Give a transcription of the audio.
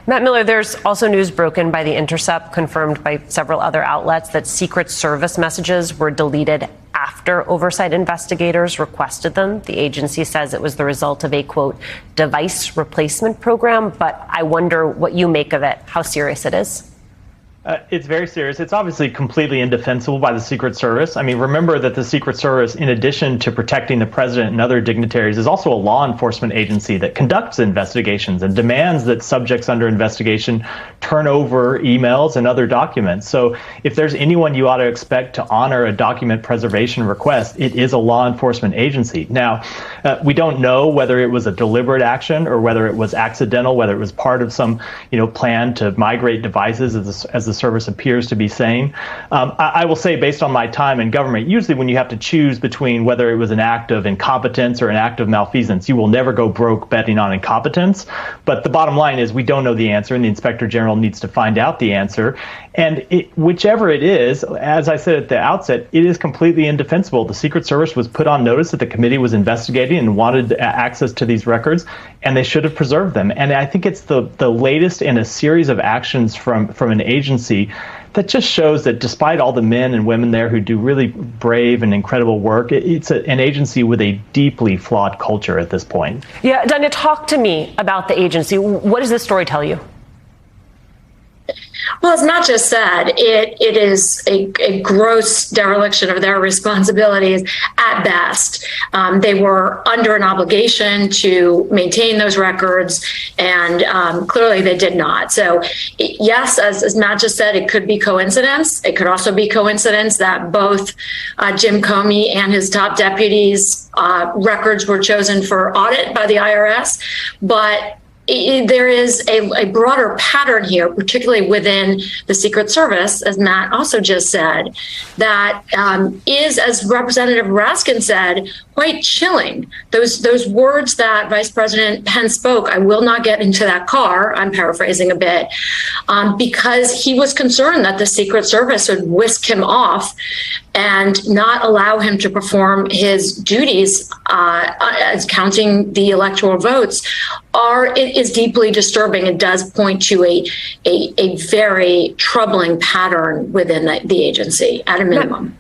Matt Miller, there's also news broken by The Intercept, confirmed by several other outlets, that Secret Service messages were deleted after oversight investigators requested them. The agency says it was the result of a, quote, device replacement program. But I wonder what you make of it, how serious it is. It's very serious. It's obviously completely indefensible by the Secret Service. I mean, remember that the Secret Service, in addition to protecting the president and other dignitaries, is also a law enforcement agency that conducts investigations and demands that subjects under investigation turn over emails and other documents. So if there's anyone you ought to expect to honor a document preservation request, it is a law enforcement agency. Now, we don't know whether it was a deliberate action or whether it was accidental, whether it was part of some, plan to migrate devices, as the service appears to be saying. I will say, based on my time in government, usually when you have to choose between whether it was an act of incompetence or an act of malfeasance, you will never go broke betting on incompetence. But the bottom line is we don't know the answer, and the Inspector General needs to find out the answer. And whichever it is, as I said at the outset, it is completely indefensible. The Secret Service was put on notice that the committee was investigating and wanted access to these records, and they should have preserved them. And I think it's the latest in a series of actions from an agency that just shows that despite all the men and women there who do really brave and incredible work, it's an agency with a deeply flawed culture at this point. Yeah, Danya, talk to me about the agency. What does this story tell you? Well, as Matt just said, it is a gross dereliction of their responsibilities at best. They were under an obligation to maintain those records, and clearly they did not. So, yes, as Matt just said, it could be coincidence. It could also be coincidence that both Jim Comey and his top deputies' records were chosen for audit by the IRS. But there is a broader pattern here, particularly within the Secret Service, as Matt also just said, that is, as Representative Raskin said, quite chilling. Those words that Vice President Pence spoke, I will not get into that car, I'm paraphrasing a bit, because he was concerned that the Secret Service would whisk him off and not allow him to perform his duties as counting the electoral votes. It is deeply disturbing. It does point to a very troubling pattern within the agency at a minimum.